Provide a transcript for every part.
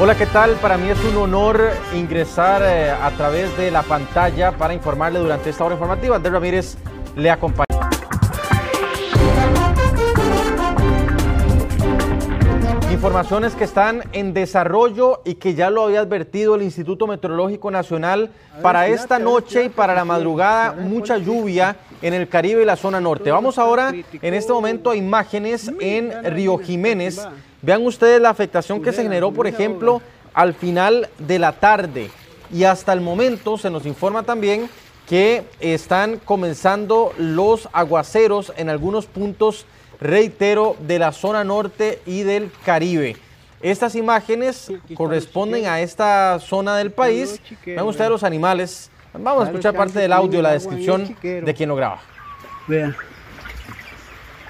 Hola, ¿qué tal? Para mí es un honor ingresar a través de la pantalla para informarle durante esta hora informativa. Andrés Ramírez le acompaña. Informaciones que están en desarrollo y que ya lo había advertido el Instituto Meteorológico Nacional para esta noche y para la madrugada, mucha lluvia en el Caribe y la zona norte. Vamos ahora en este momento a imágenes en Río Jiménez. Vean ustedes la afectación que se generó, por ejemplo, al final de la tarde. Y hasta el momento se nos informa también que están comenzando los aguaceros en algunos puntos, reitero, de la zona norte y del Caribe. Estas imágenes corresponden a esta zona del país. Vean ustedes los animales. Vamos a escuchar parte del audio, la descripción de quien lo graba. Vean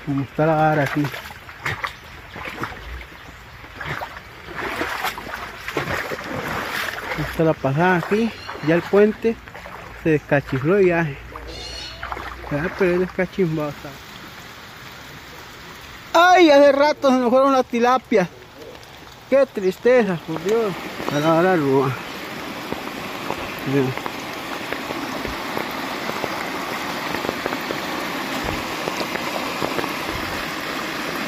cómo está la vara aquí. Esta la pasada aquí, ya el puente se descachifló el viaje. Pero es descachimbado. ¡Ay! Hace rato se nos fueron las tilapias. ¡Qué tristeza, por Dios! A la hora rúa.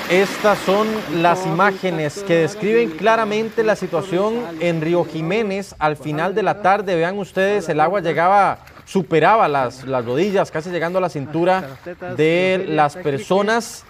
Estas son las imágenes que describen claramente la situación en Río Jiménez al final de la tarde. Vean ustedes, el agua superaba las rodillas, casi llegando a la cintura de las personas,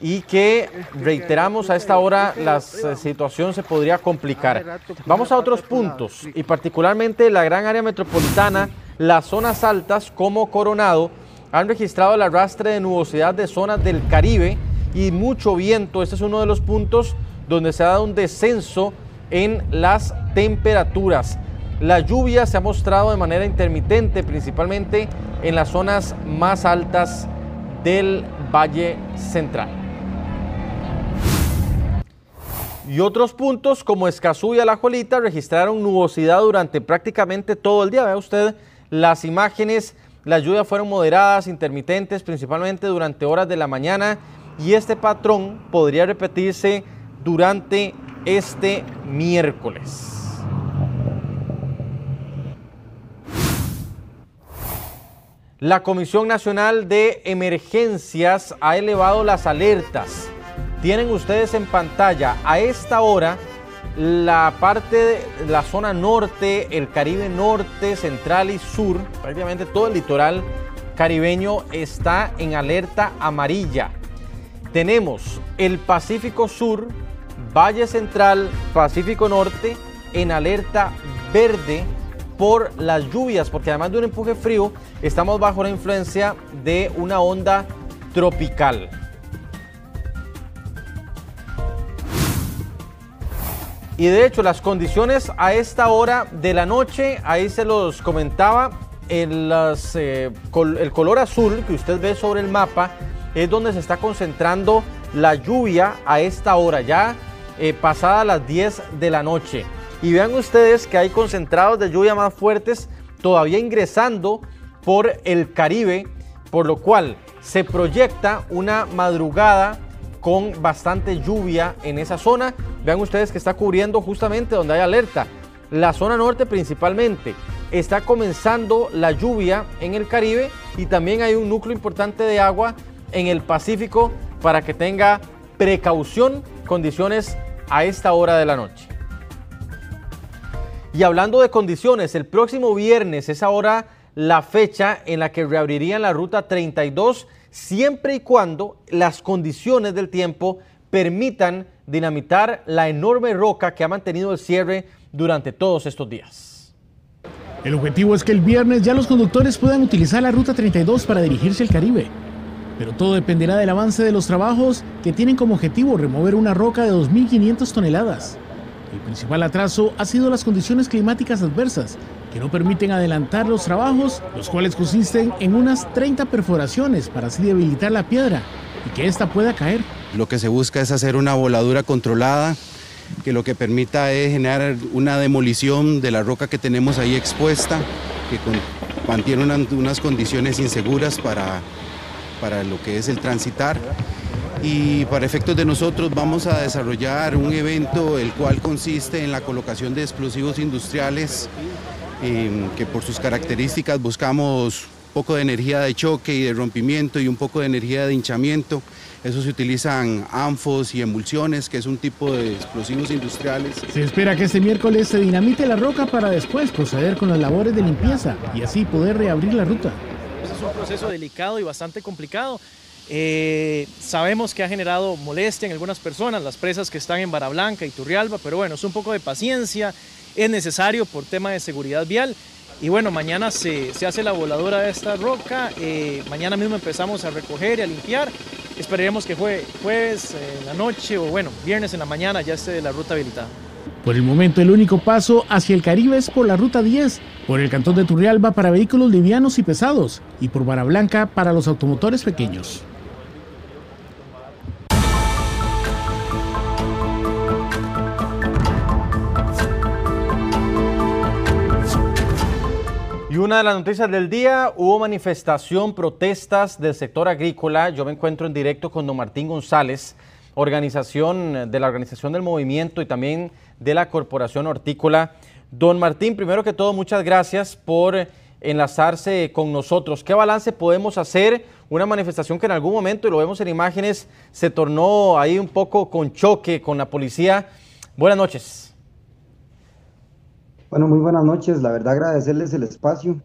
y que, reiteramos, a esta hora la situación se podría complicar. Vamos a otros puntos, y particularmente la gran área metropolitana, las zonas altas como Coronado, han registrado el arrastre de nubosidad de zonas del Caribe y mucho viento. Este es uno de los puntos donde se ha dado un descenso en las temperaturas. La lluvia se ha mostrado de manera intermitente, principalmente en las zonas más altas del Valle Central. Y otros puntos como Escazú y Alajuelita registraron nubosidad durante prácticamente todo el día. Vea usted las imágenes, las lluvias fueron moderadas, intermitentes, principalmente durante horas de la mañana, y este patrón podría repetirse durante este miércoles. La Comisión Nacional de Emergencias ha elevado las alertas. Tienen ustedes en pantalla a esta hora la parte de la zona norte, el Caribe norte, central y sur, prácticamente todo el litoral caribeño está en alerta amarilla. Tenemos el Pacífico Sur, Valle Central, Pacífico Norte en alerta verde por las lluvias, porque además de un empuje frío, estamos bajo la influencia de una onda tropical. Y de hecho, las condiciones a esta hora de la noche, ahí se los comentaba, el color azul que usted ve sobre el mapa es donde se está concentrando la lluvia a esta hora, ya pasada las 10 de la noche. Y vean ustedes que hay concentrados de lluvia más fuertes todavía ingresando por el Caribe, por lo cual se proyecta una madrugada con bastante lluvia en esa zona. Vean ustedes que está cubriendo justamente donde hay alerta. La zona norte principalmente. Está comenzando la lluvia en el Caribe y también hay un núcleo importante de agua en el Pacífico para que tenga precaución, condiciones a esta hora de la noche. Y hablando de condiciones, el próximo viernes es ahora la fecha en la que reabrirían la ruta 32, siempre y cuando las condiciones del tiempo permitan dinamitar la enorme roca que ha mantenido el cierre durante todos estos días. El objetivo es que el viernes ya los conductores puedan utilizar la ruta 32 para dirigirse al Caribe. Pero todo dependerá del avance de los trabajos que tienen como objetivo remover una roca de 2.500 toneladas. El principal atraso ha sido las condiciones climáticas adversas, que no permiten adelantar los trabajos, los cuales consisten en unas 30 perforaciones para así debilitar la piedra y que ésta pueda caer. Lo que se busca es hacer una voladura controlada, que lo que permita es generar una demolición de la roca que tenemos ahí expuesta, que mantiene unas condiciones inseguras para lo que es el transitar. y para efectos de nosotros vamos a desarrollar un evento el cual consiste en la colocación de explosivos industriales que por sus características buscamos un poco de energía de choque y de rompimiento y un poco de energía de hinchamiento. Eso se utilizan anfos y emulsiones, que es un tipo de explosivos industriales. Se espera que este miércoles se dinamite la roca para después proceder con las labores de limpieza y así poder reabrir la ruta. Es un proceso delicado y bastante complicado. Sabemos que ha generado molestia en algunas personas, las presas que están en Barra Blanca y Turrialba, pero bueno, es un poco de paciencia, es necesario por tema de seguridad vial. Y bueno, mañana se hace la voladura de esta roca, mañana mismo empezamos a recoger y a limpiar. Esperaremos que jueves en la noche o bueno, viernes en la mañana ya esté la ruta habilitada. Por el momento el único paso hacia el Caribe es por la ruta 10, por el cantón de Turrialba para vehículos livianos y pesados y por Barra Blanca para los automotores pequeños. Y una de las noticias del día, hubo manifestación, protestas del sector agrícola. Yo me encuentro en directo con don Martín González, de la organización del movimiento y también de la Corporación Hortícola. Don Martín, primero que todo, muchas gracias por enlazarse con nosotros. ¿Qué balance podemos hacer? Una manifestación que en algún momento, y lo vemos en imágenes, se tornó ahí un poco con choque con la policía. Buenas noches. Bueno, muy buenas noches. La verdad, agradecerles el espacio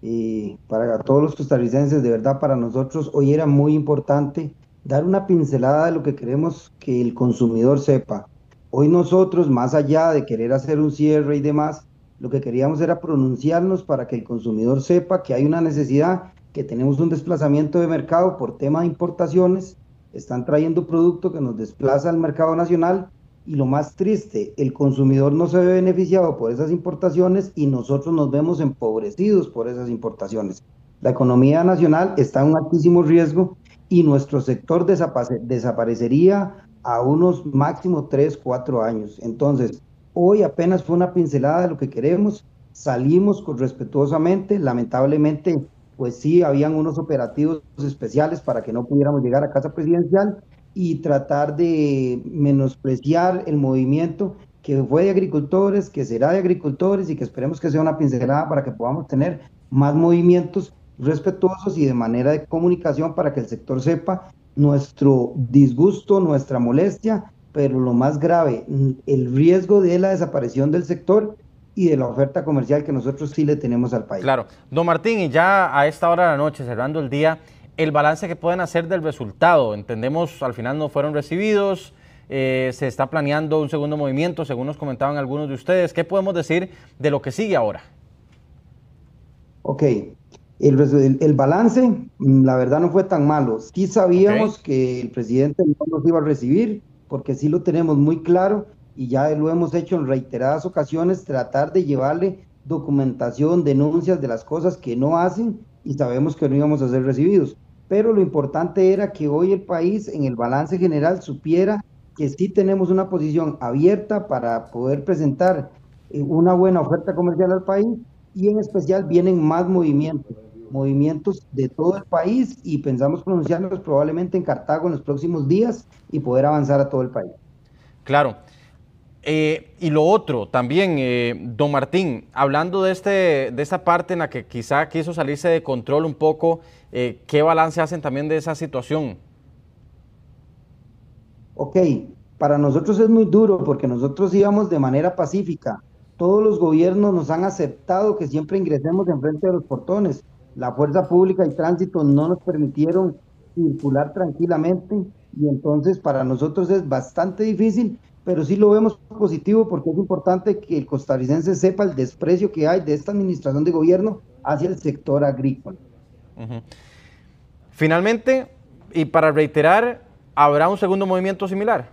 y para todos los costarricenses, de verdad, para nosotros hoy era muy importante dar una pincelada de lo que queremos que el consumidor sepa. Hoy nosotros, más allá de querer hacer un cierre y demás, lo que queríamos era pronunciarnos para que el consumidor sepa que hay una necesidad, que tenemos un desplazamiento de mercado por tema de importaciones, están trayendo producto que nos desplaza al mercado nacional. Y lo más triste, el consumidor no se ve beneficiado por esas importaciones y nosotros nos vemos empobrecidos por esas importaciones. La economía nacional está en un altísimo riesgo y nuestro sector desaparecería a unos máximo 3, 4 años. Entonces, hoy apenas fue una pincelada de lo que queremos, salimos respetuosamente, lamentablemente, pues sí, habían unos operativos especiales para que no pudiéramos llegar a Casa Presidencial, y tratar de menospreciar el movimiento que fue de agricultores, que será de agricultores y que esperemos que sea una pincelada para que podamos tener más movimientos respetuosos y de manera de comunicación para que el sector sepa nuestro disgusto, nuestra molestia, pero lo más grave, el riesgo de la desaparición del sector y de la oferta comercial que nosotros sí le tenemos al país. Claro. Don Martín, y ya a esta hora de la noche, cerrando el día, el balance que pueden hacer del resultado. Entendemos, al final no fueron recibidos, se está planeando un segundo movimiento, según nos comentaban algunos de ustedes. ¿Qué podemos decir de lo que sigue ahora? Ok, el balance, la verdad no fue tan malo. Sí sabíamos que el presidente no nos iba a recibir, porque sí lo tenemos muy claro, y ya lo hemos hecho en reiteradas ocasiones, tratar de llevarle documentación, denuncias de las cosas que no hacen, y sabemos que no íbamos a ser recibidos. Pero lo importante era que hoy el país en el balance general supiera que sí tenemos una posición abierta para poder presentar una buena oferta comercial al país, y en especial vienen más movimientos de todo el país, y pensamos pronunciarnos probablemente en Cartago en los próximos días y poder avanzar a todo el país. Claro. Y lo otro también, don Martín, hablando de esta parte en la que quizá quiso salirse de control un poco, ¿qué balance hacen también de esa situación? Ok, para nosotros es muy duro porque nosotros íbamos de manera pacífica. Todos los gobiernos nos han aceptado que siempre ingresemos enfrente de los portones. La fuerza pública y tránsito no nos permitieron circular tranquilamente, y entonces para nosotros es bastante difícil, pero sí lo vemos positivo porque es importante que el costarricense sepa el desprecio que hay de esta administración de gobierno hacia el sector agrícola. Finalmente, y para reiterar, ¿habrá un segundo movimiento similar?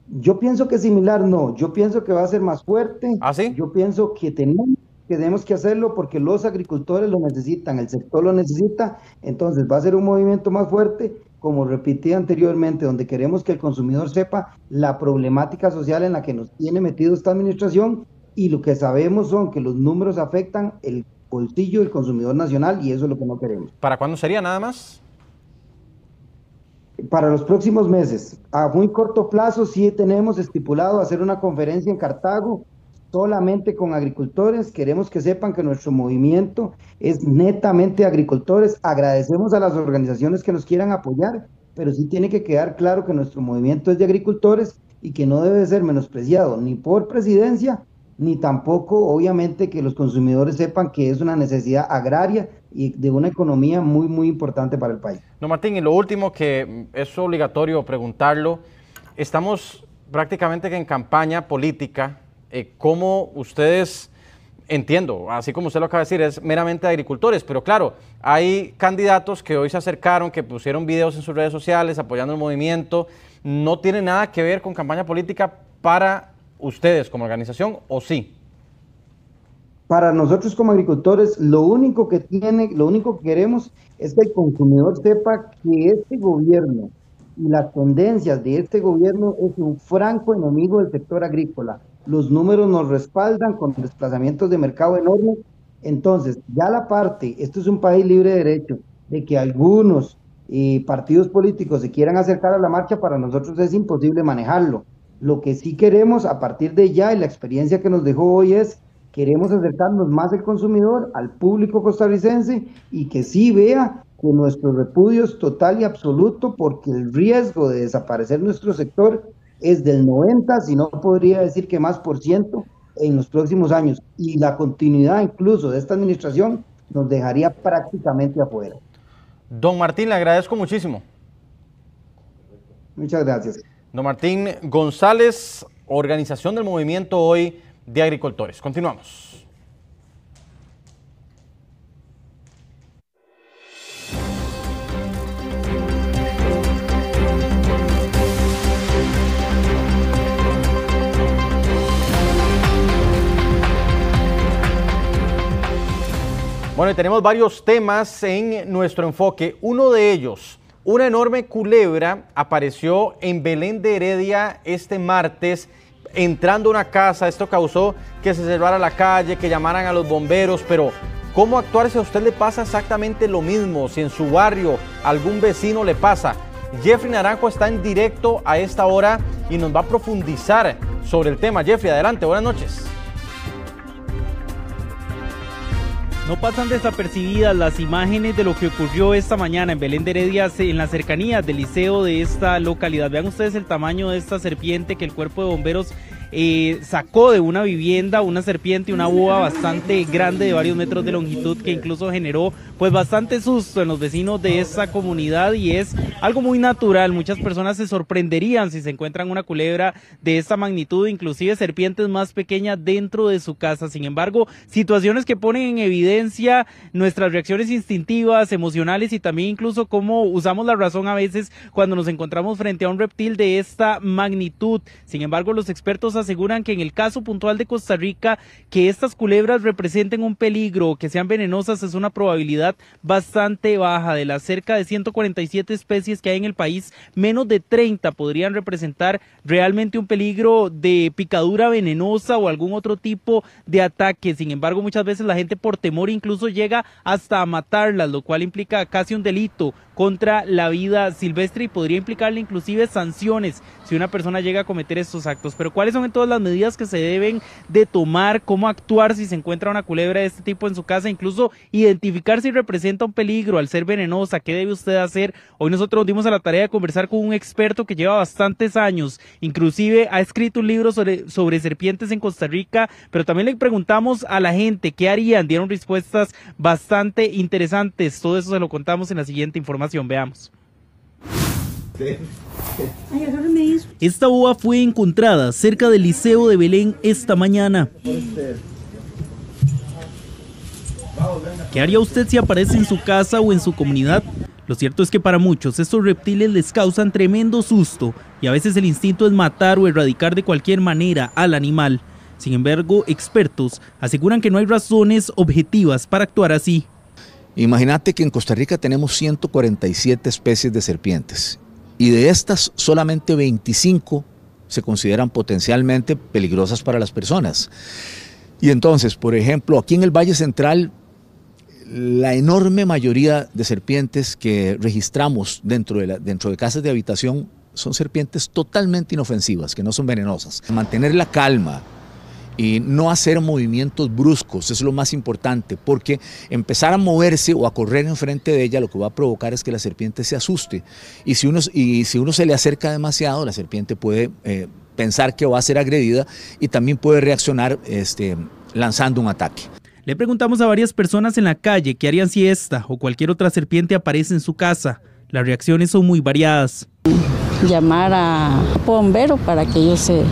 Yo pienso que similar no, yo pienso que va a ser más fuerte. ¿Ah, sí? Yo pienso que tenemos que hacerlo porque los agricultores lo necesitan, el sector lo necesita, entonces va a ser un movimiento más fuerte, como repetí anteriormente, donde queremos que el consumidor sepa la problemática social en la que nos tiene metido esta administración, y lo que sabemos son que los números afectan el bolsillo del consumidor nacional, y eso es lo que no queremos. ¿Para cuándo sería nada más? Para los próximos meses, a muy corto plazo, sí tenemos estipulado hacer una conferencia en Cartago solamente con agricultores. Queremos que sepan que nuestro movimiento es netamente agricultores. Agradecemos a las organizaciones que nos quieran apoyar, pero sí tiene que quedar claro que nuestro movimiento es de agricultores y que no debe ser menospreciado ni por presidencia, ni tampoco, obviamente, que los consumidores sepan que es una necesidad agraria y de una economía muy, muy importante para el país. No, Martín, y lo último que es obligatorio preguntarlo, estamos prácticamente que en campaña política. ¿Cómo ustedes, entiendo, así como usted lo acaba de decir, es meramente de agricultores, pero claro, hay candidatos que hoy se acercaron, que pusieron videos en sus redes sociales apoyando el movimiento, no tiene nada que ver con campaña política para ustedes como organización, ¿o sí? Para nosotros como agricultores, lo único que queremos es que el consumidor sepa que este gobierno y las tendencias de este gobierno es un franco enemigo del sector agrícola. Los números nos respaldan con desplazamientos de mercado enormes. Entonces, ya la parte, esto es un país libre de derecho, de que algunos partidos políticos se quieran acercar a la marcha, para nosotros es imposible manejarlo. Lo que sí queremos a partir de ya, y la experiencia que nos dejó hoy es, queremos acercarnos más al consumidor, al público costarricense, y que sí vea que nuestro repudio es total y absoluto, porque el riesgo de desaparecer nuestro sector es del 90, si no podría decir que más % en los próximos años, y la continuidad incluso de esta administración nos dejaría prácticamente afuera. Don Martín, le agradezco muchísimo. Muchas gracias. Don Martín González, organización del movimiento hoy de agricultores. Continuamos. Bueno, y tenemos varios temas en nuestro enfoque. Uno de ellos, una enorme culebra apareció en Belén de Heredia este martes, entrando a una casa. Esto causó que se cerrara la calle, que llamaran a los bomberos, pero ¿cómo actuar si a usted le pasa exactamente lo mismo? Si en su barrio algún vecino le pasa. Jeffrey Naranjo está en directo a esta hora y nos va a profundizar sobre el tema. Jeffrey, adelante, buenas noches. No pasan desapercibidas las imágenes de lo que ocurrió esta mañana en Belén de Heredia, en las cercanías del liceo de esta localidad. Vean ustedes el tamaño de esta serpiente que el cuerpo de bomberos sacó de una vivienda, una serpiente, una boa bastante grande de varios metros de longitud, que incluso generó pues bastante susto en los vecinos de esta comunidad, y es algo muy natural. Muchas personas se sorprenderían si se encuentran una culebra de esta magnitud, inclusive serpientes más pequeñas dentro de su casa. Sin embargo, situaciones que ponen en evidencia nuestras reacciones instintivas, emocionales, y también incluso cómo usamos la razón a veces cuando nos encontramos frente a un reptil de esta magnitud. Sin embargo, los expertos aseguran que en el caso puntual de Costa Rica, que estas culebras representen un peligro, que sean venenosas, es una probabilidad bastante baja. De las cerca de 147 especies que hay en el país, menos de 30 podrían representar realmente un peligro de picadura venenosa o algún otro tipo de ataque. Sin embargo, muchas veces la gente por temor incluso llega hasta a matarlas, lo cual implica casi un delito contra la vida silvestre y podría implicarle inclusive sanciones si una persona llega a cometer estos actos. Pero ¿cuáles son todas las medidas que se deben de tomar? ¿Cómo actuar si se encuentra una culebra de este tipo en su casa? Incluso identificar si representa un peligro al ser venenosa. ¿Qué debe usted hacer? Hoy nosotros nos dimos a la tarea de conversar con un experto que lleva bastantes años, inclusive ha escrito un libro sobre serpientes en Costa Rica, pero también le preguntamos a la gente qué harían. Dieron respuestas bastante interesantes. Todo eso se lo contamos en la siguiente información. Veamos. Esta boa fue encontrada cerca del Liceo de Belén esta mañana. ¿Qué haría usted si aparece en su casa o en su comunidad? Lo cierto es que para muchos estos reptiles les causan tremendo susto y a veces el instinto es matar o erradicar de cualquier manera al animal. Sin embargo, expertos aseguran que no hay razones objetivas para actuar así. Imagínate que en Costa Rica tenemos 147 especies de serpientes y de estas solamente 25 se consideran potencialmente peligrosas para las personas. Y entonces, por ejemplo, aquí en el Valle Central, la enorme mayoría de serpientes que registramos dentro de casas de habitación son serpientes totalmente inofensivas, que no son venenosas. Mantener la calma y no hacer movimientos bruscos es lo más importante, porque empezar a moverse o a correr enfrente de ella lo que va a provocar es que la serpiente se asuste, y si uno se le acerca demasiado, la serpiente puede pensar que va a ser agredida y también puede reaccionar lanzando un ataque. Le preguntamos a varias personas en la calle qué harían si esta o cualquier otra serpiente aparece en su casa. Las reacciones son muy variadas. Llamar a bombero para que ellos se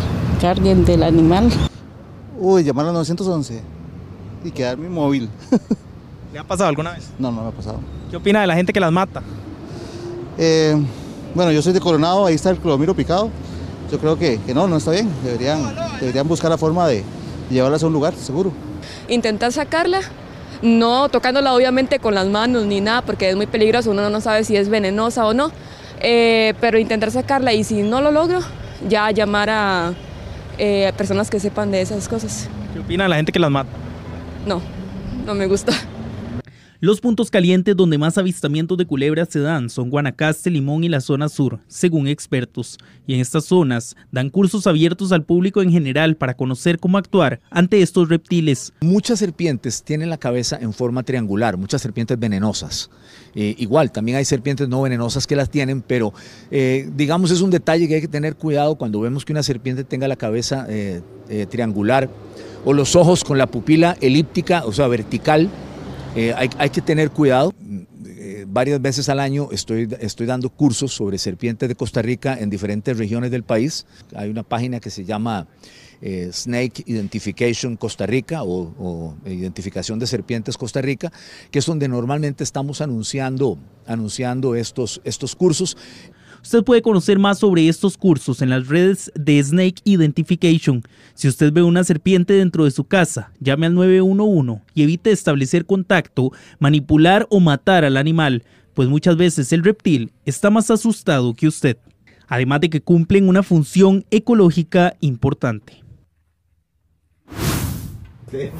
carguen del animal. Llamar al 911 y quedarme inmóvil. ¿Le ha pasado alguna vez? No, no me ha pasado. ¿Qué opina de la gente que las mata? Bueno, yo soy de Coronado, ahí está el Clomiro picado. Yo creo que no está bien. Deberían buscar la forma de llevarlas a un lugar seguro. Intentar sacarla, no tocándola obviamente con las manos ni nada, porque es muy peligroso, uno no sabe si es venenosa o no, pero intentar sacarla, y si no lo logro, ya llamar a personas que sepan de esas cosas. ¿Qué opina de la gente que las mata? No me gusta. Los puntos calientes donde más avistamientos de culebras se dan son Guanacaste, Limón y la zona sur, según expertos. Y en estas zonas dan cursos abiertos al público en general para conocer cómo actuar ante estos reptiles. Muchas serpientes tienen la cabeza en forma triangular, muchas serpientes venenosas. Igual, también hay serpientes no venenosas que las tienen, pero digamos es un detalle que hay que tener cuidado cuando vemos que una serpiente tenga la cabeza triangular o los ojos con la pupila elíptica, o sea, vertical. Hay que tener cuidado. Varias veces al año estoy dando cursos sobre serpientes de Costa Rica en diferentes regiones del país. Hay una página que se llama Snake Identification Costa Rica o Identificación de Serpientes Costa Rica, que es donde normalmente estamos anunciando estos cursos. Usted puede conocer más sobre estos cursos en las redes de Snake Identification. Si usted ve una serpiente dentro de su casa, llame al 911 y evite establecer contacto, manipular o matar al animal, pues muchas veces el reptil está más asustado que usted. Además de que cumplen una función ecológica importante. Sí.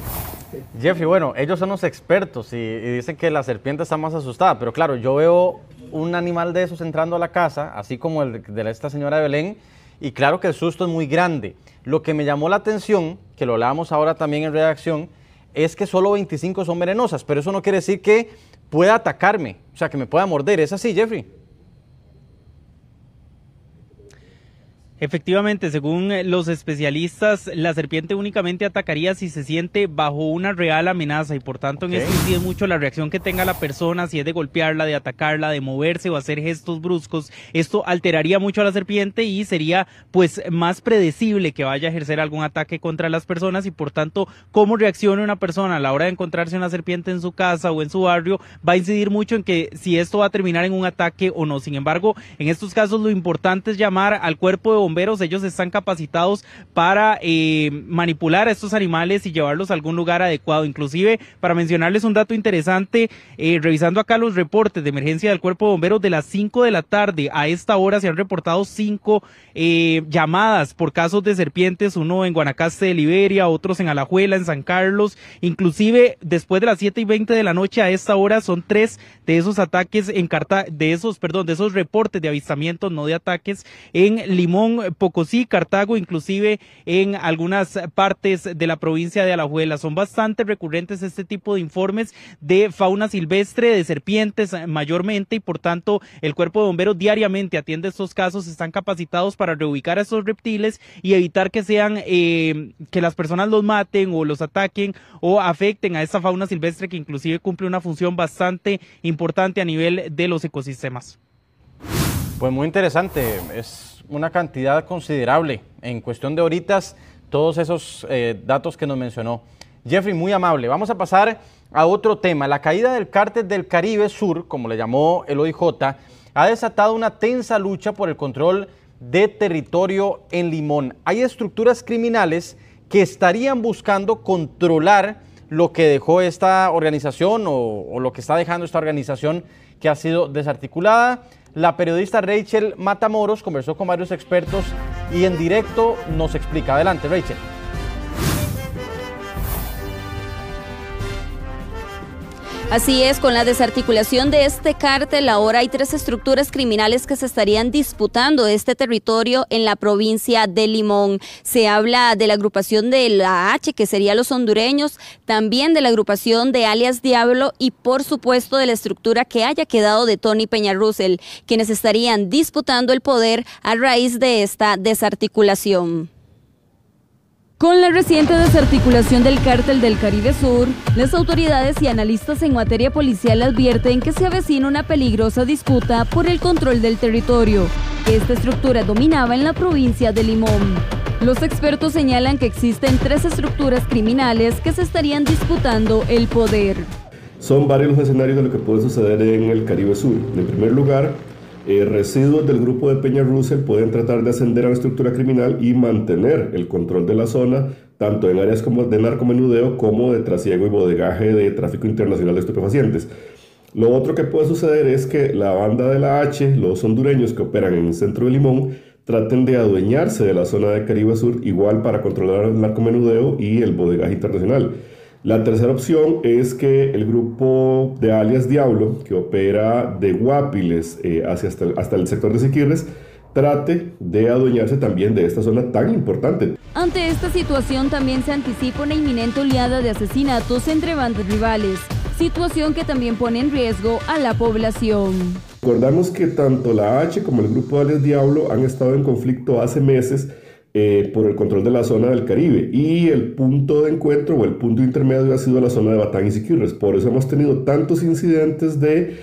Jeffrey, bueno, ellos son los expertos y dicen que la serpiente está más asustada, pero claro, yo veo un animal de esos entrando a la casa, así como el de esta señora de Belén, y claro que el susto es muy grande. Lo que me llamó la atención, que lo hablábamos ahora también en redacción, es que solo 25 son venenosas, pero eso no quiere decir que pueda atacarme, o sea, que me pueda morder. ¿Es así, Jeffrey? Efectivamente, según los especialistas, la serpiente únicamente atacaría si se siente bajo una real amenaza y por tanto en esto incide mucho la reacción que tenga la persona, si es de golpearla, de atacarla, de moverse o hacer gestos bruscos. Esto alteraría mucho a la serpiente y sería pues más predecible que vaya a ejercer algún ataque contra las personas y por tanto cómo reaccione una persona a la hora de encontrarse una serpiente en su casa o en su barrio va a incidir mucho en que si esto va a terminar en un ataque o no. Sin embargo, en estos casos lo importante es llamar al cuerpo de bomberos. Ellos están capacitados para manipular a estos animales y llevarlos a algún lugar adecuado. Inclusive, para mencionarles un dato interesante, revisando acá los reportes de emergencia del cuerpo de bomberos de las 5 de la tarde, a esta hora se han reportado 5 llamadas por casos de serpientes, uno en Guanacaste de Liberia, otros en Alajuela, en San Carlos. Inclusive, después de las 7:20 de la noche a esta hora son 3 de esos ataques de esos reportes de avistamientos, no de ataques, en Limón, Pocosí, Cartago, inclusive en algunas partes de la provincia de Alajuela. Son bastante recurrentes este tipo de informes de fauna silvestre, de serpientes mayormente, y por tanto el cuerpo de bomberos diariamente atiende estos casos. Están capacitados para reubicar a estos reptiles y evitar que sean que las personas los maten o los ataquen o afecten a esta fauna silvestre que inclusive cumple una función bastante importante a nivel de los ecosistemas. Pues muy interesante, es una cantidad considerable en cuestión de horitas, todos esos datos que nos mencionó. Jeffrey, muy amable. Vamos a pasar a otro tema. La caída del Cártel del Caribe Sur, como le llamó el OIJ, ha desatado una tensa lucha por el control de territorio en Limón. Hay estructuras criminales que estarían buscando controlar lo que dejó esta organización o lo que está dejando esta organización que ha sido desarticulada. La periodista Rachel Matamoros conversó con varios expertos y en directo nos explica. Adelante, Así es, con la desarticulación de este cártel, ahora hay 3 estructuras criminales que se estarían disputando este territorio en la provincia de Limón. Se habla de la agrupación de la H, que serían los hondureños, también de la agrupación de alias Diablo y por supuesto de la estructura que haya quedado de Tony Peñarrussell, quienes estarían disputando el poder a raíz de esta desarticulación. Con la reciente desarticulación del Cártel del Caribe Sur, las autoridades y analistas en materia policial advierten que se avecina una peligrosa disputa por el control del territorio, que esta estructura dominaba en la provincia de Limón. Los expertos señalan que existen 3 estructuras criminales que se estarían disputando el poder. Son varios los escenarios de lo que puede suceder en el Caribe Sur. En primer lugar, residuos del grupo de Peñarrussell pueden tratar de ascender a la estructura criminal y mantener el control de la zona, tanto en áreas como de narcomenudeo como de trasiego y bodegaje de tráfico internacional de estupefacientes. Lo otro que puede suceder es que la banda de la H, los hondureños que operan en el centro de Limón, traten de adueñarse de la zona de Caribe Sur, igual para controlar el narcomenudeo y el bodegaje internacional. La tercera opción es que el grupo de alias Diablo, que opera de Guapiles hasta el sector de Siquirres, trate de adueñarse también de esta zona tan importante. Ante esta situación también se anticipa una inminente oleada de asesinatos entre bandas rivales, situación que también pone en riesgo a la población. Recordamos que tanto la H como el grupo de alias Diablo han estado en conflicto hace meses por el control de la zona del Caribe, y el punto de encuentro o el punto intermedio ha sido la zona de Batán y Siquirres. Por eso hemos tenido tantos incidentes de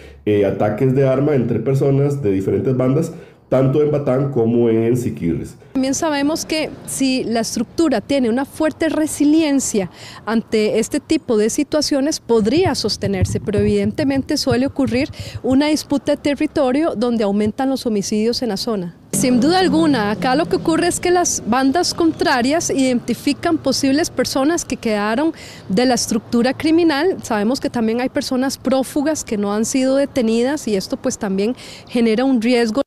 ataques de arma entre personas de diferentes bandas, tanto en Batán como en Siquirres. También sabemos que si la estructura tiene una fuerte resiliencia ante este tipo de situaciones, podría sostenerse, pero evidentemente suele ocurrir una disputa de territorio donde aumentan los homicidios en la zona. Sin duda alguna, acá lo que ocurre es que las bandas contrarias identifican posibles personas que quedaron de la estructura criminal. Sabemos que también hay personas prófugas que no han sido detenidas y esto pues también genera un riesgo.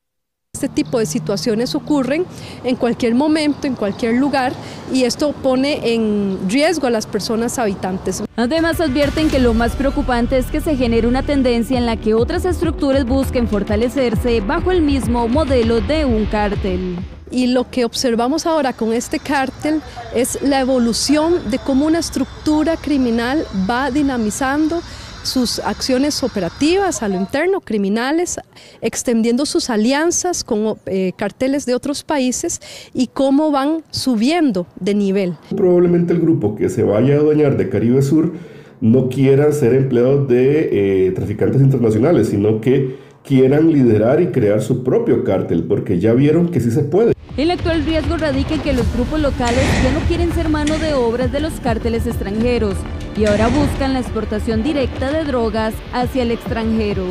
Este tipo de situaciones ocurren en cualquier momento, en cualquier lugar, y esto pone en riesgo a las personas habitantes. Además advierten que lo más preocupante es que se genere una tendencia en la que otras estructuras busquen fortalecerse bajo el mismo modelo de un cártel. Y lo que observamos ahora con este cártel es la evolución de cómo una estructura criminal va dinamizando sus acciones operativas a lo interno, criminales, extendiendo sus alianzas con carteles de otros países y cómo van subiendo de nivel. Probablemente el grupo que se vaya a adueñar de Caribe Sur no quiera ser empleados de traficantes internacionales, sino que quieran liderar y crear su propio cártel, porque ya vieron que sí se puede. El actual riesgo radica en que los grupos locales ya no quieren ser mano de obra de los cárteles extranjeros y ahora buscan la exportación directa de drogas hacia el extranjero.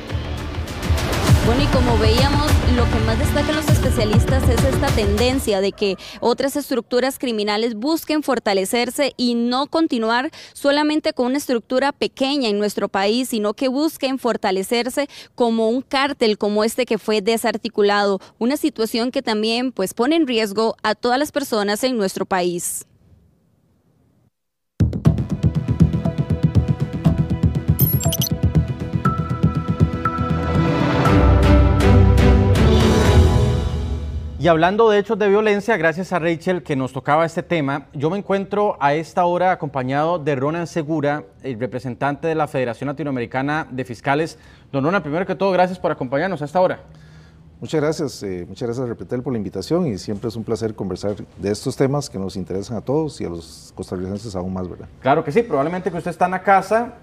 Bueno, y como veíamos, lo que más destacan los especialistas es esta tendencia de que otras estructuras criminales busquen fortalecerse y no continuar solamente con una estructura pequeña en nuestro país, sino que busquen fortalecerse como un cártel como este que fue desarticulado, una situación que también pues pone en riesgo a todas las personas en nuestro país. Y hablando de hechos de violencia, gracias a Rachel que nos tocaba este tema, yo me encuentro a esta hora acompañado de Ronan Segura, el representante de la Federación Latinoamericana de Fiscales. Don Ronan, primero que todo, gracias por acompañarnos a esta hora. Muchas gracias, Repretel, por la invitación, y siempre es un placer conversar de estos temas que nos interesan a todos y a los costarricenses aún más, ¿verdad? Claro que sí, probablemente que usted está en la casa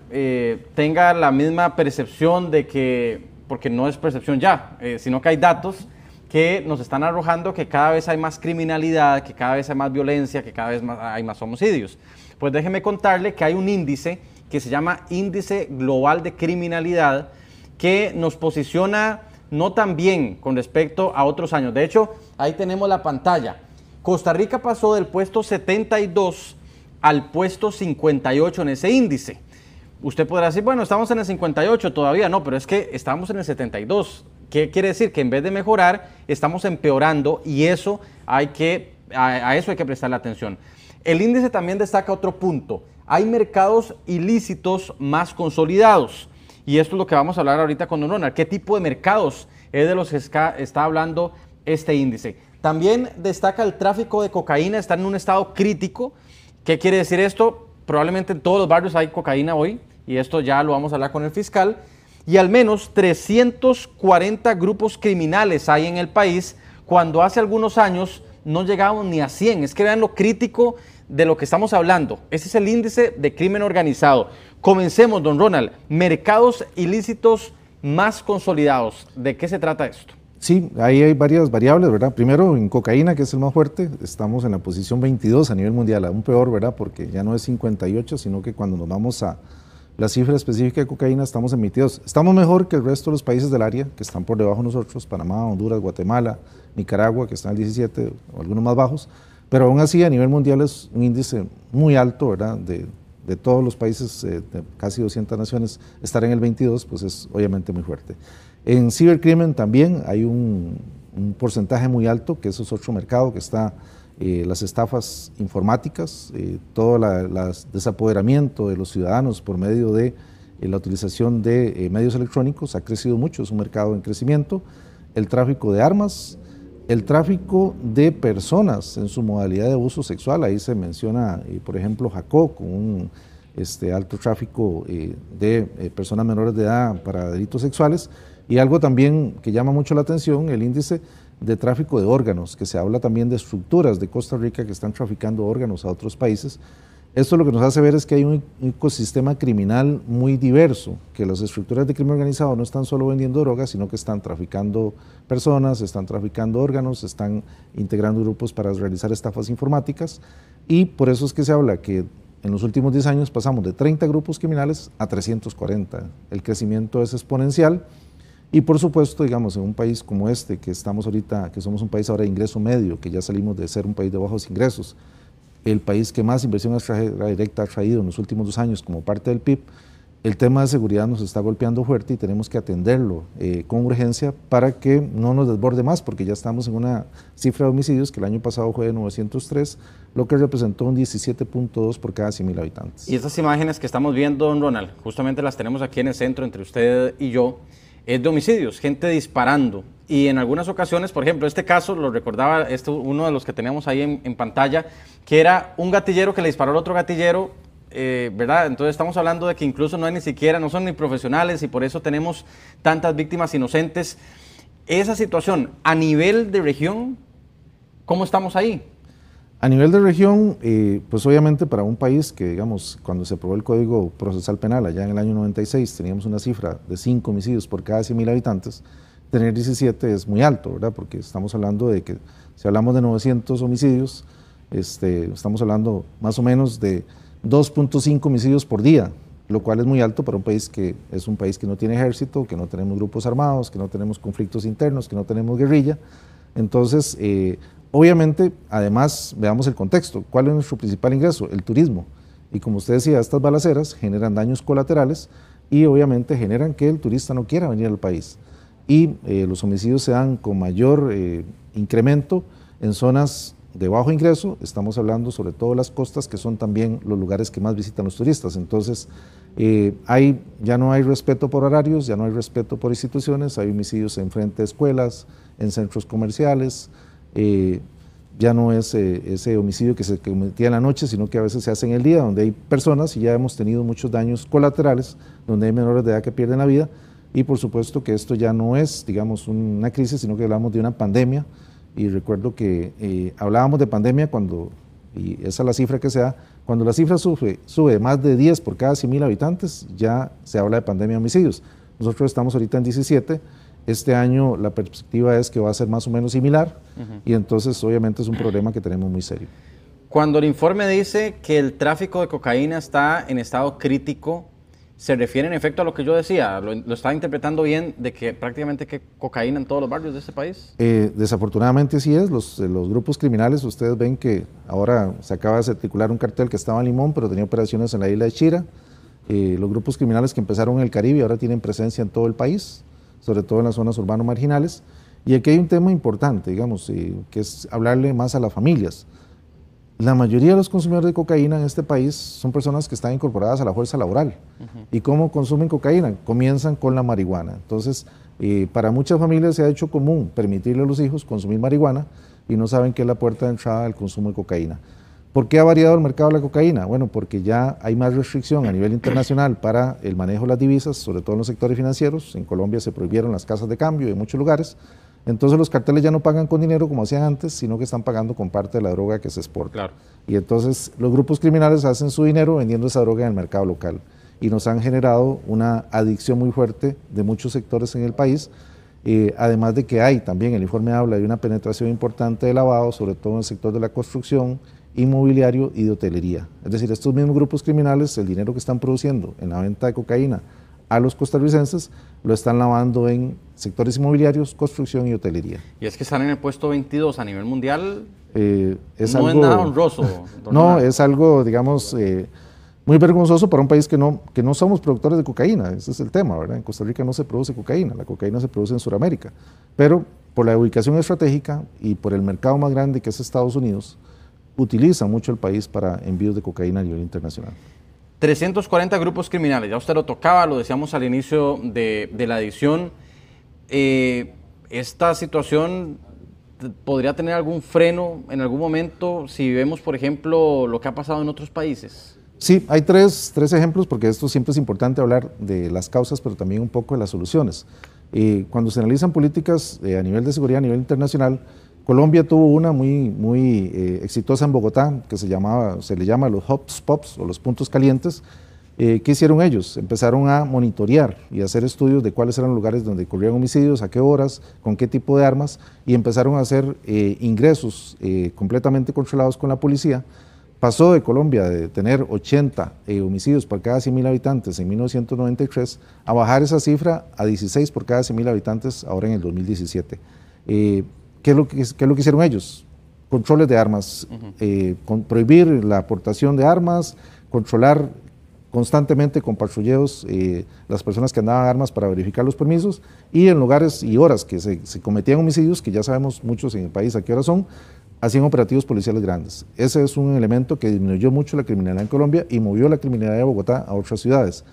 tenga la misma percepción de que, porque no es percepción ya, sino que hay datos que nos están arrojando que cada vez hay más criminalidad, que cada vez hay más violencia, que cada vez hay más homicidios. Pues déjeme contarle que hay un índice que se llama Índice Global de Criminalidad que nos posiciona no tan bien con respecto a otros años. De hecho, ahí tenemos la pantalla. Costa Rica pasó del puesto 72 al puesto 58 en ese índice. Usted podrá decir, bueno, estamos en el 58 todavía, no, pero es que estamos en el 72. ¿Qué quiere decir? Que en vez de mejorar, estamos empeorando, y eso a eso hay que prestarle atención. El índice también destaca otro punto. Hay mercados ilícitos más consolidados. y esto es lo que vamos a hablar ahorita con don Ronald. ¿Qué tipo de mercados es de los que está hablando este índice? También destaca el tráfico de cocaína, está en un estado crítico. ¿Qué quiere decir esto? Probablemente en todos los barrios hay cocaína hoy, y esto ya lo vamos a hablar con el fiscal, y al menos 340 grupos criminales hay en el país, cuando hace algunos años no llegábamos ni a 100. Es que vean lo crítico de lo que estamos hablando. Ese es el índice de crimen organizado. Comencemos, don Ronald. Mercados ilícitos más consolidados. ¿De qué se trata esto? Sí, ahí hay varias variables, ¿verdad? Primero, en cocaína, que es el más fuerte, estamos en la posición 22 a nivel mundial, aún peor, ¿verdad? Porque ya no es 58, sino que cuando nos vamos a la cifra específica de cocaína, estamos en 22. Estamos mejor que el resto de los países del área, que están por debajo de nosotros, Panamá, Honduras, Guatemala, Nicaragua, que están en el 17, o algunos más bajos, pero aún así a nivel mundial es un índice muy alto, ¿verdad? De todos los países, de casi 200 naciones, estar en el 22, pues es obviamente muy fuerte. En cibercrimen también hay un porcentaje muy alto, que eso es otro mercado, que está las estafas informáticas, todo el desapoderamiento de los ciudadanos por medio de la utilización de medios electrónicos ha crecido mucho, es un mercado en crecimiento. El tráfico de armas, el tráfico de personas en su modalidad de abuso sexual, ahí se menciona, por ejemplo, Jacó, con un alto tráfico de personas menores de edad para delitos sexuales. Y algo también que llama mucho la atención, el índice de tráfico de órganos, que se habla también de estructuras de Costa Rica que están traficando órganos a otros países. Esto lo que nos hace ver es que hay un ecosistema criminal muy diverso, que las estructuras de crimen organizado no están solo vendiendo drogas, sino que están traficando personas, están traficando órganos, están integrando grupos para realizar estafas informáticas, y por eso es que se habla que en los últimos 10 años pasamos de 30 grupos criminales a 340. El crecimiento es exponencial. Y por supuesto, digamos, en un país como este, que estamos ahorita, que somos un país ahora de ingreso medio, que ya salimos de ser un país de bajos ingresos, el país que más inversión extranjera directa ha traído en los últimos 2 años como parte del PIB, el tema de seguridad nos está golpeando fuerte y tenemos que atenderlo con urgencia para que no nos desborde más, porque ya estamos en una cifra de homicidios que el año pasado fue de 903, lo que representó un 17.2 por cada 100.000 habitantes. Y estas imágenes que estamos viendo, don Ronald, justamente las tenemos aquí en el centro entre usted y yo, es de homicidios, gente disparando, y en algunas ocasiones, por ejemplo, este caso lo recordaba uno de los que teníamos ahí en pantalla, que era un gatillero que le disparó al otro gatillero, ¿verdad? Entonces estamos hablando de que incluso no hay ni siquiera, no son ni profesionales, y por eso tenemos tantas víctimas inocentes. Esa situación a nivel de región, ¿cómo estamos ahí? A nivel de región, pues obviamente para un país que, digamos, cuando se aprobó el Código Procesal Penal allá en el año 96, teníamos una cifra de 5 homicidios por cada 100.000 habitantes, tener 17 es muy alto, ¿verdad? Porque estamos hablando de que, si hablamos de 900 homicidios, estamos hablando más o menos de 2.5 homicidios por día, lo cual es muy alto para un país que es un país que no tiene ejército, que no tenemos grupos armados, que no tenemos conflictos internos, que no tenemos guerrilla. Entonces, obviamente, además, veamos el contexto. ¿Cuál es nuestro principal ingreso? El turismo. Y como usted decía, estas balaceras generan daños colaterales y obviamente generan que el turista no quiera venir al país. Y los homicidios se dan con mayor incremento en zonas de bajo ingreso. Estamos hablando sobre todo de las costas, que son también los lugares que más visitan los turistas. Entonces, ya no hay respeto por horarios, ya no hay respeto por instituciones, hay homicidios en frente a escuelas, en centros comerciales. Ya no es ese homicidio que se cometía en la noche, sino que a veces se hace en el día, donde hay personas, y ya hemos tenido muchos daños colaterales, donde hay menores de edad que pierden la vida, y por supuesto que esto ya no es, digamos, una crisis, sino que hablamos de una pandemia. Y recuerdo que hablábamos de pandemia y esa es la cifra que se da, cuando la cifra sube más de 10 por cada 100.000 habitantes, ya se habla de pandemia de homicidios. Nosotros estamos ahorita en 17, este año la perspectiva es que va a ser más o menos similar, y entonces obviamente es un problema que tenemos muy serio. Cuando el informe dice que el tráfico de cocaína está en estado crítico, ¿se refiere en efecto a lo que yo decía? ¿Lo estaba interpretando bien de que prácticamente hay cocaína en todos los barrios de este país? Desafortunadamente sí es. Los grupos criminales, ustedes ven que ahora se acaba de desarticular un cartel que estaba en Limón, pero tenía operaciones en la isla de Chira. Los grupos criminales que empezaron en el Caribe ahora tienen presencia en todo el país, sobre todo en las zonas urbanas marginales. Y aquí hay un tema importante, digamos, que es hablarle más a las familias. La mayoría de los consumidores de cocaína en este país son personas que están incorporadas a la fuerza laboral. ¿Y cómo consumen cocaína? Comienzan con la marihuana. Entonces, para muchas familias se ha hecho común permitirle a los hijos consumir marihuana y no saben que es la puerta de entrada al consumo de cocaína. ¿Por qué ha variado el mercado de la cocaína? Bueno, porque ya hay más restricción a nivel internacional para el manejo de las divisas, sobre todo en los sectores financieros. En Colombia se prohibieron las casas de cambio en muchos lugares. Entonces los carteles ya no pagan con dinero como hacían antes, sino que están pagando con parte de la droga que se exporta. Claro. Y entonces los grupos criminales hacen su dinero vendiendo esa droga en el mercado local. Y nos han generado una adicción muy fuerte de muchos sectores en el país. Además de que hay también, el informe habla de una penetración importante de lavado, sobre todo en el sector de la construcción, inmobiliario y de hotelería. Es decir, estos mismos grupos criminales, el dinero que están produciendo en la venta de cocaína a los costarricenses, lo están lavando en sectores inmobiliarios, construcción y hotelería. Y es que están en el puesto 22 a nivel mundial, es no algo, es nada honroso. No, es algo, digamos, muy vergonzoso para un país que no somos productores de cocaína. Ese es el tema, ¿verdad? En Costa Rica no se produce cocaína, la cocaína se produce en Sudamérica. Pero por la ubicación estratégica y por el mercado más grande que es Estados Unidos, utiliza mucho el país para envíos de cocaína a nivel internacional. 340 grupos criminales, ya usted lo tocaba, lo decíamos al inicio de la edición. Esta situación podría tener algún freno en algún momento si vemos, por ejemplo, lo que ha pasado en otros países. Sí, hay tres ejemplos, porque esto siempre es importante hablar de las causas, pero también un poco de las soluciones. Cuando se analizan políticas a nivel de seguridad, a nivel internacional, Colombia tuvo una muy exitosa en Bogotá, que se le llama los hotspots o los puntos calientes. ¿Qué hicieron ellos? Empezaron a monitorear y hacer estudios de cuáles eran los lugares donde ocurrían homicidios, a qué horas, con qué tipo de armas, y empezaron a hacer ingresos completamente controlados con la policía. Pasó de Colombia de tener 80 homicidios por cada 100.000 habitantes en 1993 a bajar esa cifra a 16 por cada 100.000 habitantes ahora en el 2017. ¿Qué es lo que hicieron ellos? Controles de armas, prohibir la aportación de armas, controlar constantemente con patrulleos las personas que andaban armas para verificar los permisos, y en lugares y horas que se cometían homicidios, que ya sabemos muchos en el país a qué horas son, hacían operativos policiales grandes. Ese es un elemento que disminuyó mucho la criminalidad en Colombia y movió la criminalidad de Bogotá a otras ciudades.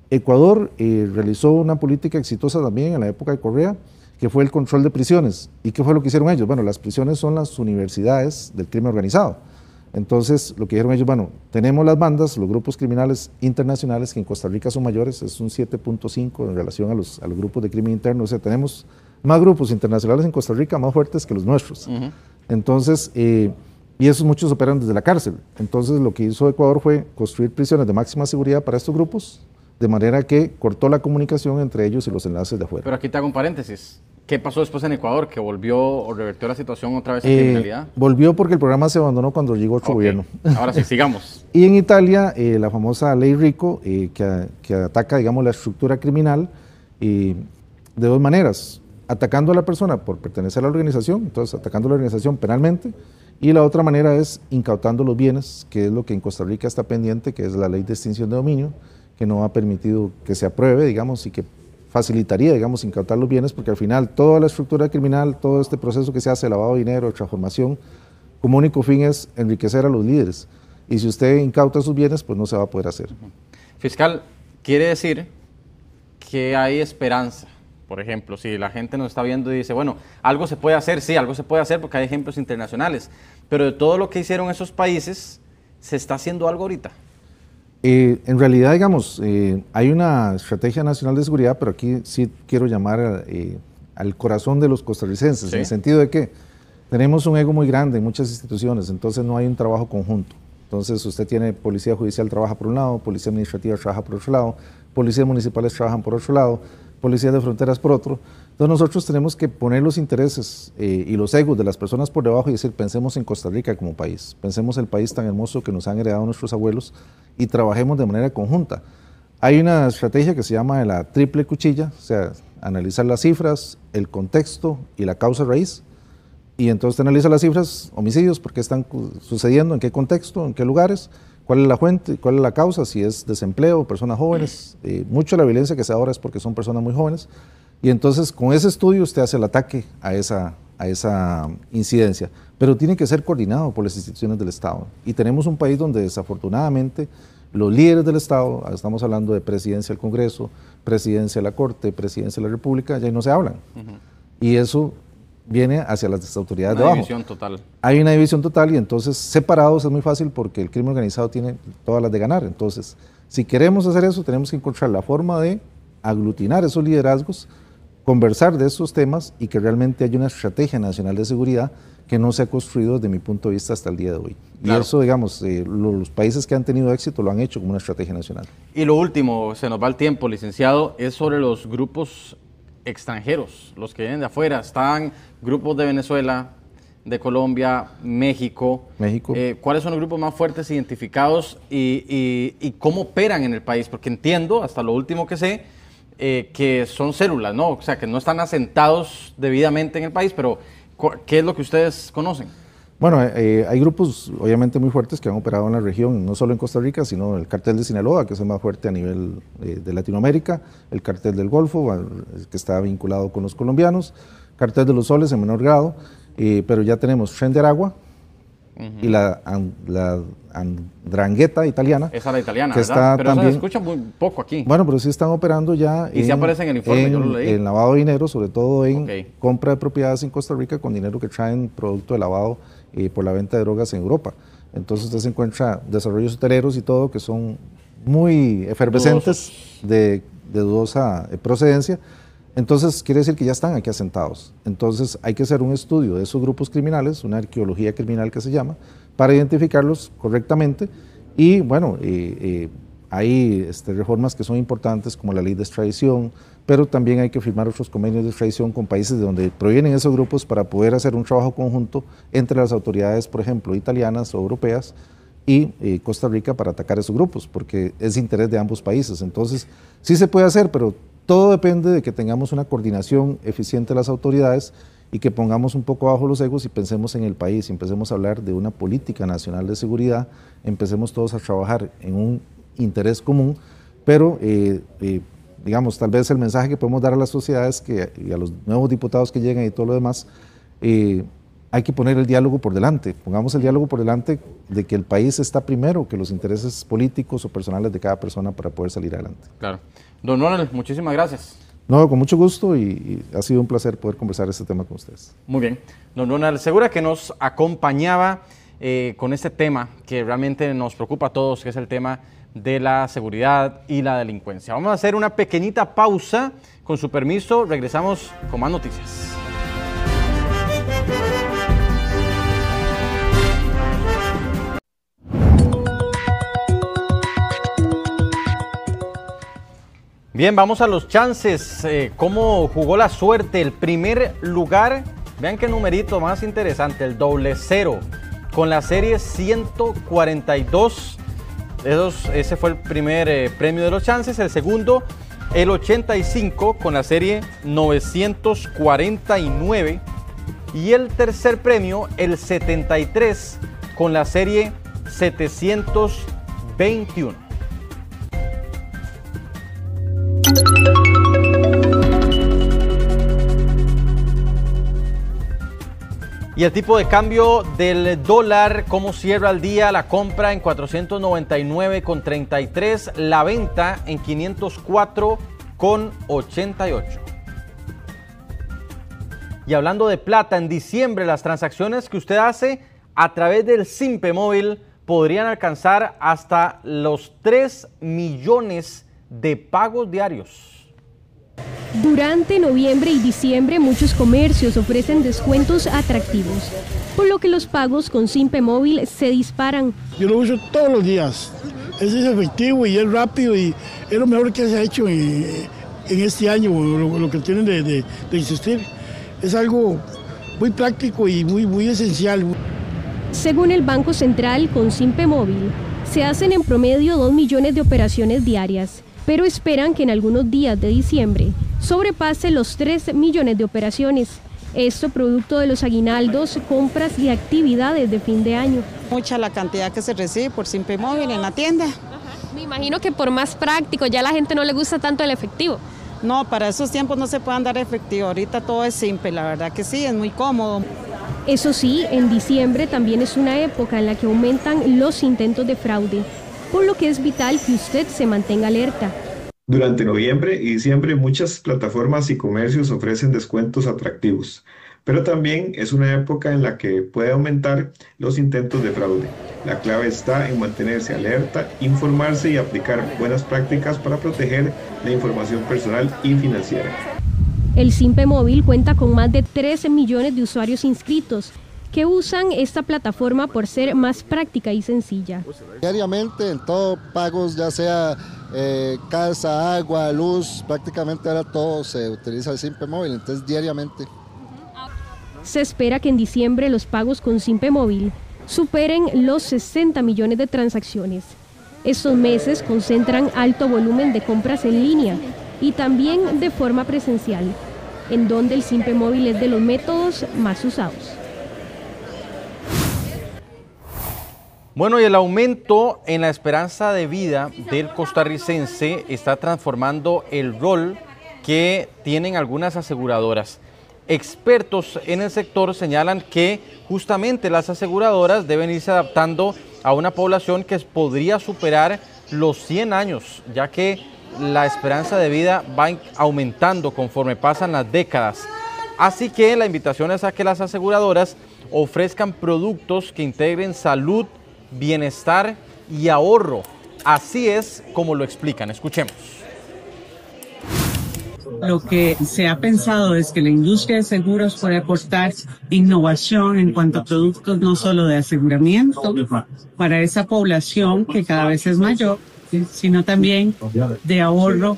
Ecuador realizó una política exitosa también en la época de Correa, que fue el control de prisiones. ¿Y qué fue lo que hicieron ellos? Bueno, las prisiones son las universidades del crimen organizado. Entonces, lo que dijeron ellos, bueno, tenemos las bandas, los grupos criminales internacionales, que en Costa Rica son mayores, es un 7.5 en relación a los grupos de crimen interno. O sea, tenemos más grupos internacionales en Costa Rica más fuertes que los nuestros. Entonces, y esos muchos operan desde la cárcel. Entonces, lo que hizo Ecuador fue construir prisiones de máxima seguridad para estos grupos, de manera que cortó la comunicación entre ellos y los enlaces de afuera. Pero aquí te hago un paréntesis. ¿Qué pasó después en Ecuador? ¿Que volvió o revertió la situación otra vez en criminalidad? Volvió porque el programa se abandonó cuando llegó otro gobierno. Ahora sí, sigamos. Y en Italia, la famosa ley Rico, que ataca, digamos, la estructura criminal de dos maneras. Atacando a la persona por pertenecer a la organización, entonces atacando a la organización penalmente, y la otra manera es incautando los bienes, que es lo que en Costa Rica está pendiente, que es la ley de extinción de dominio, que no ha permitido que se apruebe, digamos, y que facilitaría, digamos, incautar los bienes, porque al final toda la estructura criminal, todo este proceso que se hace, lavado de dinero, transformación, como único fin es enriquecer a los líderes. Y si usted incauta sus bienes, pues no se va a poder hacer. Fiscal, quiere decir que hay esperanza. Por ejemplo, si la gente nos está viendo y dice, bueno, algo se puede hacer, sí, algo se puede hacer porque hay ejemplos internacionales, pero de todo lo que hicieron esos países, ¿se está haciendo algo ahorita? En realidad, digamos, hay una estrategia nacional de seguridad, pero aquí sí quiero llamar al corazón de los costarricenses, en el sentido de que tenemos un ego muy grande en muchas instituciones, entonces no hay un trabajo conjunto. Entonces usted tiene policía judicial trabaja por un lado, policía administrativa trabaja por otro lado, policías municipales trabajan por otro lado, policías de fronteras por otro. Entonces nosotros tenemos que poner los intereses y los egos de las personas por debajo y decir, pensemos en Costa Rica como país, pensemos el país tan hermoso que nos han heredado nuestros abuelos y trabajemos de manera conjunta. Hay una estrategia que se llama la triple cuchilla, o sea, analizar las cifras, el contexto y la causa raíz. Y entonces usted analiza las cifras, homicidios, por qué están sucediendo, en qué contexto, en qué lugares, cuál es la fuente, cuál es la causa, si es desempleo, personas jóvenes. Mucho de la violencia que se da ahora es porque son personas muy jóvenes. Y entonces con ese estudio usted hace el ataque a esa incidencia, pero tiene que ser coordinado por las instituciones del Estado. Y tenemos un país donde desafortunadamente los líderes del Estado, estamos hablando de presidencia del Congreso, presidencia de la Corte, presidencia de la República, ya no se hablan. Y eso viene hacia las autoridades de abajo. Una división total. Hay una división total y entonces separados es muy fácil porque el crimen organizado tiene todas las de ganar. Entonces, si queremos hacer eso, tenemos que encontrar la forma de aglutinar esos liderazgos, conversar de estos temas y que realmente haya una estrategia nacional de seguridad que no se ha construido desde mi punto de vista hasta el día de hoy. Claro. Y eso, digamos, los países que han tenido éxito lo han hecho como una estrategia nacional. Y lo último, se nos va el tiempo, licenciado, es sobre los grupos extranjeros, los que vienen de afuera. Están grupos de Venezuela, de Colombia, México. ¿Cuáles son los grupos más fuertes identificados y cómo operan en el país? Porque entiendo, hasta lo último que sé, que son células, ¿no? O sea, que no están asentados debidamente en el país, pero ¿qué es lo que ustedes conocen? Bueno, hay grupos obviamente muy fuertes que han operado en la región, no solo en Costa Rica, sino el Cartel de Sinaloa, que es el más fuerte a nivel de Latinoamérica, el Cartel del Golfo, que está vinculado con los colombianos, Cartel de los Soles en menor grado, pero ya tenemos Tren de Aragua y la Andrangheta italiana. Esa es la italiana, que ¿verdad? está pero también, eso se escucha muy poco aquí. Bueno, pero sí están operando ya y sí aparece en el informe, yo lo leí. En lavado de dinero, sobre todo en compra de propiedades en Costa Rica con dinero que traen producto de lavado por la venta de drogas en Europa. Entonces usted se encuentra desarrollos hoteleros y todo que son muy efervescentes, de dudosa procedencia. Entonces quiere decir que ya están aquí asentados. Entonces hay que hacer un estudio de esos grupos criminales, una arqueología criminal que se llama, para identificarlos correctamente. Y bueno, hay reformas que son importantes como la ley de extradición, pero también hay que firmar otros convenios de extradición con países de donde provienen esos grupos para poder hacer un trabajo conjunto entre las autoridades, por ejemplo, italianas o europeas y Costa Rica para atacar esos grupos, porque es interés de ambos países. Entonces sí se puede hacer, pero todo depende de que tengamos una coordinación eficiente de las autoridades y que pongamos un poco abajo los egos y pensemos en el país, y empecemos a hablar de una política nacional de seguridad, empecemos todos a trabajar en un interés común, pero digamos, tal vez el mensaje que podemos dar a las sociedades y a los nuevos diputados que llegan y todo lo demás, hay que poner el diálogo por delante, pongamos el diálogo por delante de que el país está primero que los intereses políticos o personales de cada persona para poder salir adelante. Claro. Don Ronald, muchísimas gracias. No, con mucho gusto y ha sido un placer poder conversar este tema con ustedes. Muy bien. Don Ronald Segura, que nos acompañaba con este tema que realmente nos preocupa a todos, que es el tema de la seguridad y la delincuencia. Vamos a hacer una pequeñita pausa. Con su permiso, regresamos con más noticias. Bien, vamos a los chances. ¿Cómo jugó la suerte? El primer lugar, vean qué numerito más interesante, el 00, con la serie 142. Ese fue el primer premio de los chances. El segundo, el 85, con la serie 949. Y el tercer premio, el 73, con la serie 721. Y el tipo de cambio del dólar, cómo cierra el día, la compra en 499,33, la venta en 504,88. Y hablando de plata, en diciembre las transacciones que usted hace a través del Simpe Móvil podrían alcanzar hasta los 3 millones de pagos diarios. Durante noviembre y diciembre muchos comercios ofrecen descuentos atractivos, por lo que los pagos con Simpe Móvil se disparan. Yo lo uso todos los días, es efectivo y es rápido y es lo mejor que se ha hecho en este año, lo que tienen de insistir. Es algo muy práctico y muy esencial. Según el Banco Central, con Simpe Móvil se hacen en promedio 2 millones de operaciones diarias, pero esperan que en algunos días de diciembre sobrepase los 3 millones de operaciones. Esto producto de los aguinaldos, compras y actividades de fin de año. Mucha la cantidad que se recibe por Simpe Móvil en la tienda. Me imagino que por más práctico ya a la gente no le gusta tanto el efectivo. No, para esos tiempos no se puede andar efectivo, ahorita todo es simple, la verdad que sí, es muy cómodo. Eso sí, en diciembre también es una época en la que aumentan los intentos de fraude, por lo que es vital que usted se mantenga alerta. Durante noviembre y diciembre muchas plataformas y comercios ofrecen descuentos atractivos, pero también es una época en la que puede aumentar los intentos de fraude. La clave está en mantenerse alerta, informarse y aplicar buenas prácticas para proteger la información personal y financiera. El Simpe Móvil cuenta con más de 13 millones de usuarios inscritos que usan esta plataforma por ser más práctica y sencilla. Diariamente en todo pagos, ya sea casa, agua, luz, prácticamente ahora todo se utiliza el Simpe Móvil, entonces diariamente. Se espera que en diciembre los pagos con Simpe Móvil superen los 60 millones de transacciones. Estos meses concentran alto volumen de compras en línea y también de forma presencial, en donde el Simpe Móvil es de los métodos más usados. Bueno, y el aumento en la esperanza de vida del costarricense está transformando el rol que tienen algunas aseguradoras. Expertos en el sector señalan que justamente las aseguradoras deben irse adaptando a una población que podría superar los 100 años, ya que la esperanza de vida va aumentando conforme pasan las décadas. Así que la invitación es a que las aseguradoras ofrezcan productos que integren salud, bienestar y ahorro. Así es como lo explican. Escuchemos. Lo que se ha pensado es que la industria de seguros puede aportar innovación en cuanto a productos no solo de aseguramiento para esa población que cada vez es mayor, sino también de ahorro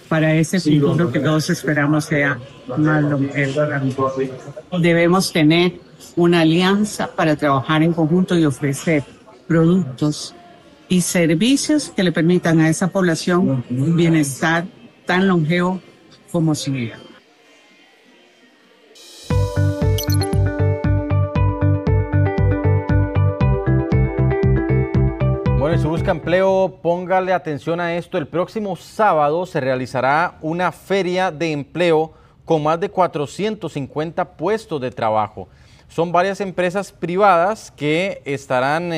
para ese futuro que todos esperamos sea más longevo. Debemos tener una alianza para trabajar en conjunto y ofrecer productos y servicios que le permitan a esa población un bienestar tan longevo como su vida. Bueno, y si busca empleo, póngale atención a esto. El próximo sábado se realizará una feria de empleo con más de 450 puestos de trabajo. Son varias empresas privadas que estarán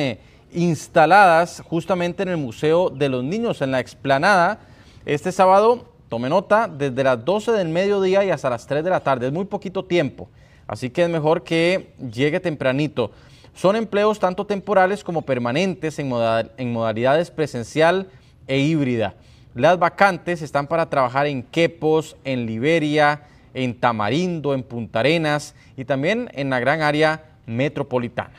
instaladas justamente en el Museo de los Niños, en la explanada, este sábado. Tome nota, desde las 12 del mediodía y hasta las 3 de la tarde. Es muy poquito tiempo, así que es mejor que llegue tempranito. Son empleos tanto temporales como permanentes en modalidades presencial e híbrida. Las vacantes están para trabajar en Quepos, en Liberia, en Tamarindo, en Punta Arenas y también en la gran área metropolitana.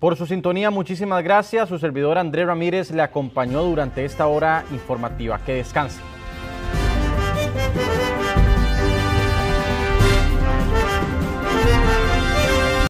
Por su sintonía, muchísimas gracias. Su servidor Andrés Ramírez le acompañó durante esta hora informativa. Que descanse.